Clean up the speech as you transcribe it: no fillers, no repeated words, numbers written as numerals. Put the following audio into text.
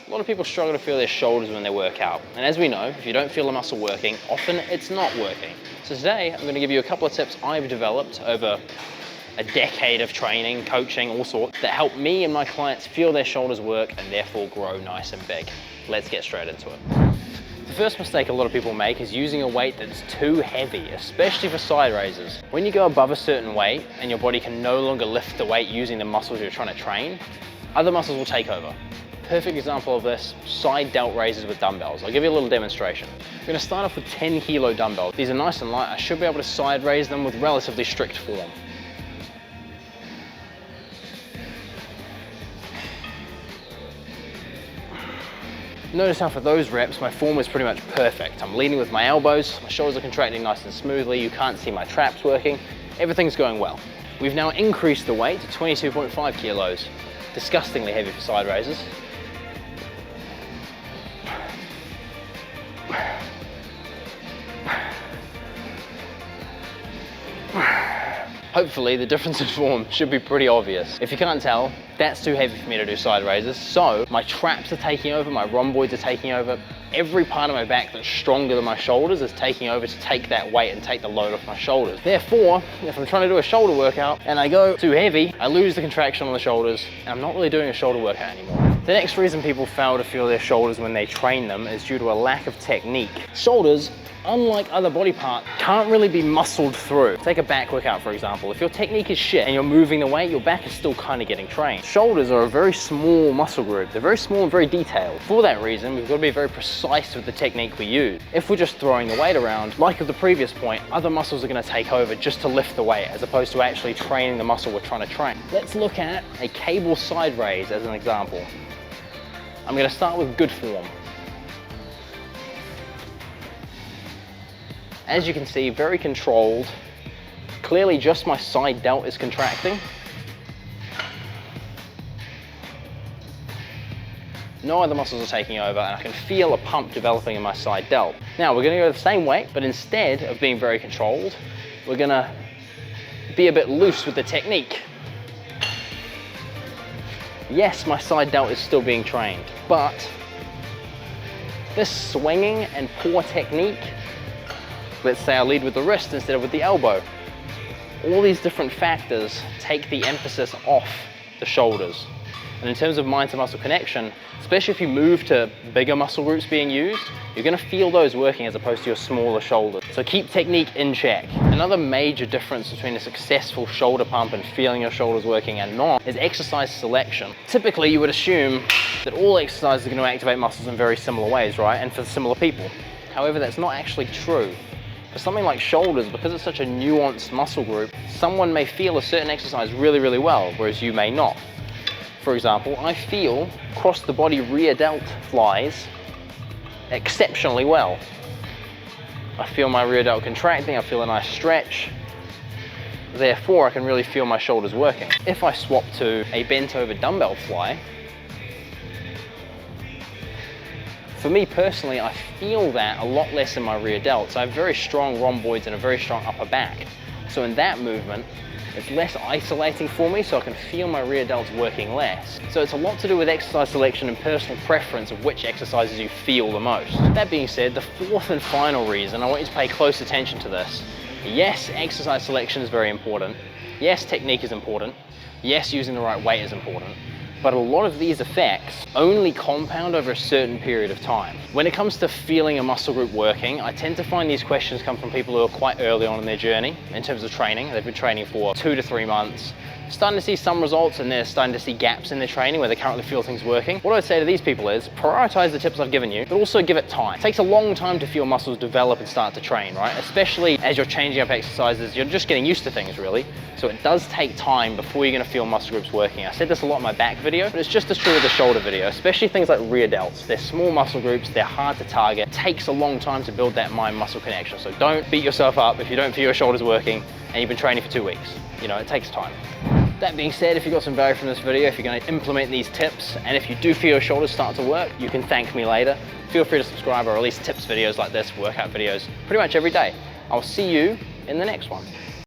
A lot of people struggle to feel their shoulders when they work out. And as we know, if you don't feel a muscle working, often it's not working. So today, I'm gonna give you a couple of tips I've developed over a decade of training, coaching, all sorts, that help me and my clients feel their shoulders work and therefore grow nice and big. Let's get straight into it. The first mistake a lot of people make is using a weight that's too heavy, especially for side raises. When you go above a certain weight and your body can no longer lift the weight using the muscles you're trying to train, other muscles will take over. Perfect example of this, side delt raises with dumbbells. I'll give you a little demonstration. I'm gonna start off with 10 kilo dumbbells. These are nice and light. I should be able to side raise them with relatively strict form. Notice how for those reps, my form is pretty much perfect. I'm leading with my elbows, my shoulders are contracting nice and smoothly, you can't see my traps working, everything's going well. We've now increased the weight to 22.5 kilos. Disgustingly heavy for side raises. Hopefully the difference in form should be pretty obvious. If you can't tell, that's too heavy for me to do side raises, so my traps are taking over, my rhomboids are taking over, every part of my back that's stronger than my shoulders is taking over to take that weight and take the load off my shoulders. Therefore, if I'm trying to do a shoulder workout and I go too heavy, I lose the contraction on the shoulders and I'm not really doing a shoulder workout anymore. The next reason people fail to feel their shoulders when they train them is due to a lack of technique. Shoulders, unlike other body parts, can't really be muscled through. Take a back workout, for example. If your technique is shit and you're moving the weight, your back is still kind of getting trained. Shoulders are a very small muscle group. They're very small and very detailed. For that reason, we've got to be very precise with the technique we use. If we're just throwing the weight around, like at the previous point, other muscles are going to take over just to lift the weight, as opposed to actually training the muscle we're trying to train. Let's look at a cable side raise as an example. I'm going to start with good form. As you can see, very controlled. Clearly just my side delt is contracting. No other muscles are taking over and I can feel a pump developing in my side delt. Now we're gonna go the same weight, but instead of being very controlled, we're gonna be a bit loose with the technique. Yes, my side delt is still being trained, but this swinging and poor technique, let's say I lead with the wrist instead of with the elbow. All these different factors take the emphasis off the shoulders. And in terms of mind to muscle connection, especially if you move to bigger muscle groups being used, you're gonna feel those working as opposed to your smaller shoulders. So keep technique in check. Another major difference between a successful shoulder pump and feeling your shoulders working and not is exercise selection. Typically, you would assume that all exercises are gonna activate muscles in very similar ways, right? And for similar people. However, that's not actually true. For something like shoulders, because it's such a nuanced muscle group, someone may feel a certain exercise really, really well, whereas you may not. For example, I feel cross the body rear delt flies exceptionally well. I feel my rear delt contracting, I feel a nice stretch. Therefore, I can really feel my shoulders working. If I swap to a bent over dumbbell fly, for me personally, I feel that a lot less in my rear delts. I have very strong rhomboids and a very strong upper back. So in that movement, it's less isolating for me, so I can feel my rear delts working less. So it's a lot to do with exercise selection and personal preference of which exercises you feel the most. That being said, the fourth and final reason, I want you to pay close attention to this. Yes, exercise selection is very important. Yes, technique is important. Yes, using the right weight is important. But a lot of these effects only compound over a certain period of time. When it comes to feeling a muscle group working, I tend to find these questions come from people who are quite early on in their journey in terms of training. They've been training for 2 to 3 months, starting to see some results and they're starting to see gaps in their training where they currently feel things working. What I'd say to these people is prioritize the tips I've given you, but also give it time. It takes a long time to feel muscles develop and start to train, right? Especially as you're changing up exercises, you're just getting used to things really. So it does take time before you're gonna feel muscle groups working. I said this a lot in my back video, but it's just as true with the shoulder video, especially things like rear delts. They're small muscle groups, they're hard to target. It takes a long time to build that mind-muscle connection. So don't beat yourself up if you don't feel your shoulders working and you've been training for 2 weeks. You know, it takes time. That being said, if you got some value from this video, if you're going to implement these tips, and if you do feel your shoulders start to work, you can thank me later. Feel free to subscribe or release tips videos like this, workout videos, pretty much every day. I'll see you in the next one.